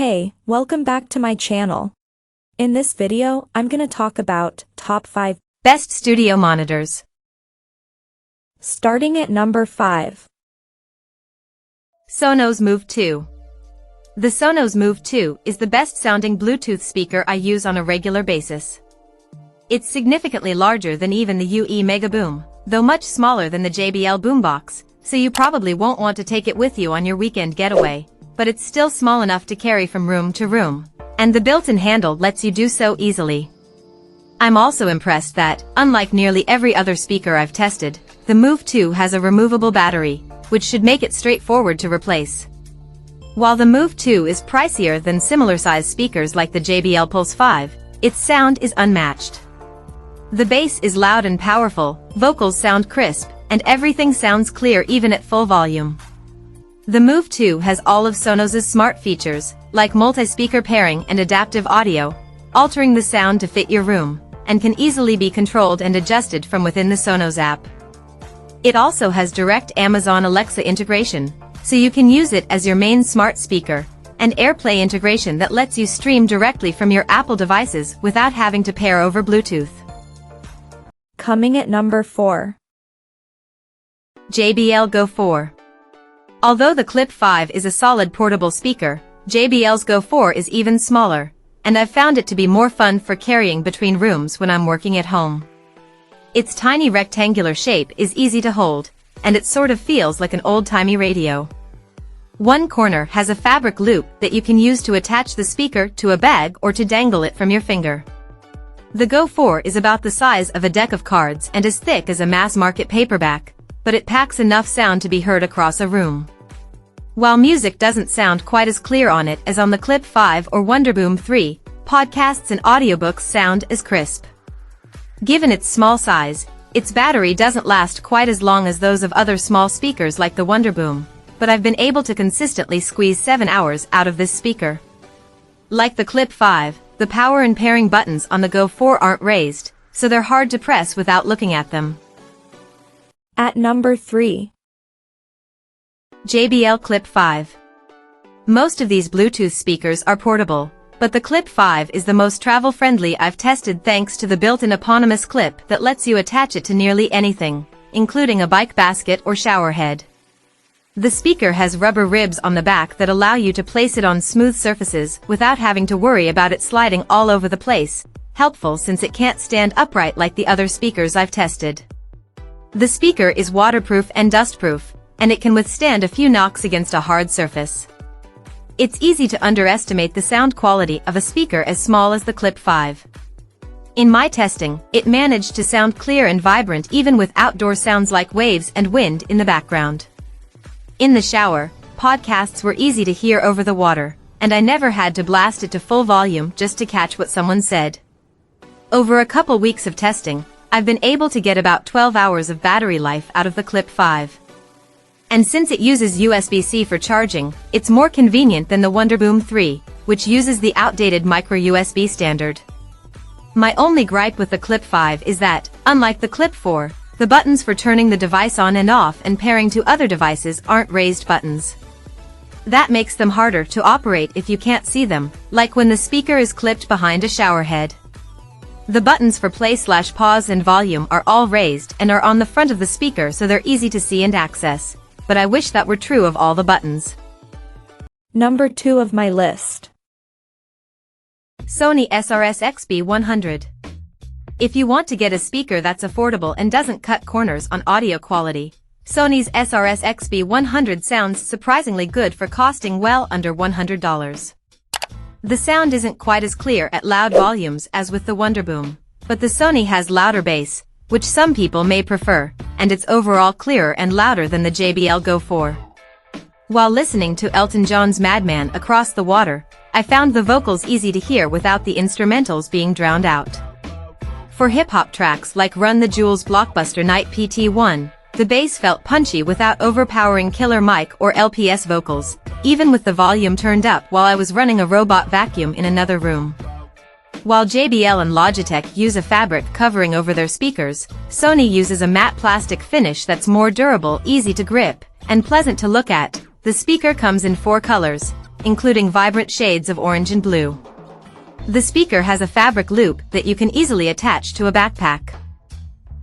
Hey, welcome back to my channel. In this video, I'm gonna talk about top 5 best studio monitors. Starting at number 5. Sonos Move 2. The Sonos Move 2 is the best sounding Bluetooth speaker I use on a regular basis. It's significantly larger than even the UE WONDERBOOM, though much smaller than the JBL boombox, so you probably won't want to take it with you on your weekend getaway, but it's still small enough to carry from room to room, and the built-in handle lets you do so easily. I'm also impressed that, unlike nearly every other speaker I've tested, the Move 2 has a removable battery, which should make it straightforward to replace. While the Move 2 is pricier than similar-sized speakers like the JBL Pulse 5, its sound is unmatched. The bass is loud and powerful, vocals sound crisp, and everything sounds clear even at full volume. The Move 2 has all of Sonos' smart features, like multi-speaker pairing and adaptive audio, altering the sound to fit your room, and can easily be controlled and adjusted from within the Sonos app. It also has direct Amazon Alexa integration, so you can use it as your main smart speaker, and AirPlay integration that lets you stream directly from your Apple devices without having to pair over Bluetooth. Coming at number 4. JBL Go 4. Although the Clip 5 is a solid portable speaker, JBL's Go 4 is even smaller, and I've found it to be more fun for carrying between rooms when I'm working at home. Its tiny rectangular shape is easy to hold, and it sort of feels like an old-timey radio. One corner has a fabric loop that you can use to attach the speaker to a bag or to dangle it from your finger. The Go 4 is about the size of a deck of cards and as thick as a mass-market paperback, but it packs enough sound to be heard across a room. While music doesn't sound quite as clear on it as on the Clip 5 or WONDERBOOM 3, podcasts and audiobooks sound as crisp. Given its small size, its battery doesn't last quite as long as those of other small speakers like the WONDERBOOM, but I've been able to consistently squeeze 7 hours out of this speaker. Like the Clip 5, the power and pairing buttons on the Go 4 aren't raised, so they're hard to press without looking at them. At number 3. JBL Clip 5. Most of these Bluetooth speakers are portable, but the Clip 5 is the most travel-friendly I've tested thanks to the built-in eponymous clip that lets you attach it to nearly anything, including a bike basket or shower head. The speaker has rubber ribs on the back that allow you to place it on smooth surfaces without having to worry about it sliding all over the place, helpful since it can't stand upright like the other speakers I've tested. The speaker is waterproof and dustproof, and it can withstand a few knocks against a hard surface. It's easy to underestimate the sound quality of a speaker as small as the Clip 5. In my testing, it managed to sound clear and vibrant even with outdoor sounds like waves and wind in the background. In the shower, podcasts were easy to hear over the water, and I never had to blast it to full volume just to catch what someone said. Over a couple weeks of testing, I've been able to get about 12 hours of battery life out of the Clip 5. And since it uses USB-C for charging, it's more convenient than the WONDERBOOM 3, which uses the outdated micro-USB standard. My only gripe with the Clip 5 is that, unlike the Clip 4, the buttons for turning the device on and off and pairing to other devices aren't raised buttons. That makes them harder to operate if you can't see them, like when the speaker is clipped behind a shower head. The buttons for play/pause and volume are all raised and are on the front of the speaker so they're easy to see and access, but I wish that were true of all the buttons. Number 2 of my list. Sony SRS-XB100. If you want to get a speaker that's affordable and doesn't cut corners on audio quality, Sony's SRS-XB100 sounds surprisingly good for costing well under $100. The sound isn't quite as clear at loud volumes as with the WONDERBOOM, but the Sony has louder bass, which some people may prefer, and it's overall clearer and louder than the JBL Go 4. While listening to Elton John's Madman across the water, I found the vocals easy to hear without the instrumentals being drowned out. For hip-hop tracks like Run the Jewels' blockbuster Night PT1, the bass felt punchy without overpowering Killer Mike or LPS vocals, even with the volume turned up while I was running a robot vacuum in another room. While JBL and Logitech use a fabric covering over their speakers, Sony uses a matte plastic finish that's more durable, easy to grip, and pleasant to look at. The speaker comes in 4 colors, including vibrant shades of orange and blue. The speaker has a fabric loop that you can easily attach to a backpack.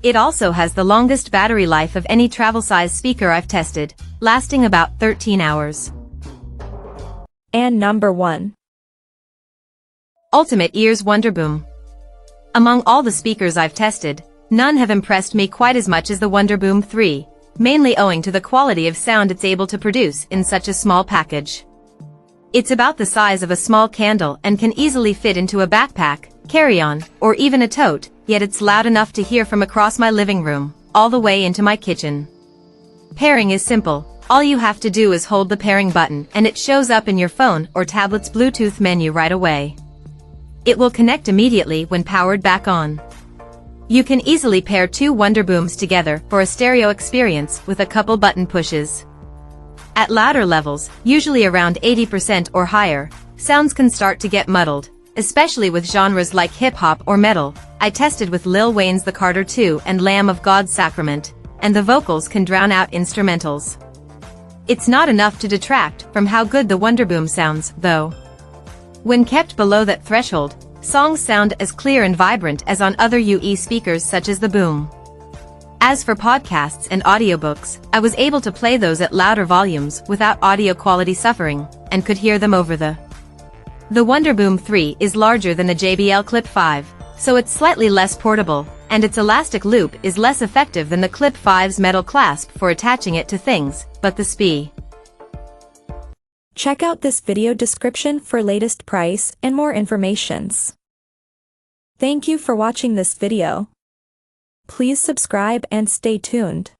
It also has the longest battery life of any travel-size speaker I've tested, lasting about 13 hours. And number 1. Ultimate Ears WONDERBOOM. Among all the speakers I've tested, none have impressed me quite as much as the WONDERBOOM 3, mainly owing to the quality of sound it's able to produce in such a small package. It's about the size of a small candle and can easily fit into a backpack, carry-on, or even a tote, yet it's loud enough to hear from across my living room, all the way into my kitchen. Pairing is simple. All you have to do is hold the pairing button and it shows up in your phone or tablet's Bluetooth menu right away. It will connect immediately when powered back on. You can easily pair two WONDERBOOMs together for a stereo experience with a couple button pushes. At louder levels, usually around 80% or higher, sounds can start to get muddled, especially with genres like hip-hop or metal. I tested with Lil Wayne's The Carter 2 and Lamb of God's Sacrament, and the vocals can drown out instrumentals. It's not enough to detract from how good the WONDERBOOM sounds, though. When kept below that threshold, songs sound as clear and vibrant as on other UE speakers such as the Boom. As for podcasts and audiobooks, I was able to play those at louder volumes without audio quality suffering, and could hear them over the WONDERBOOM 3 is larger than the JBL Clip 5, so it's slightly less portable, and its elastic loop is less effective than the Clip 5's metal clasp for attaching it to things, but the SPI. Check out this video description for latest price and more informations. Thank you for watching this video. Please subscribe and stay tuned.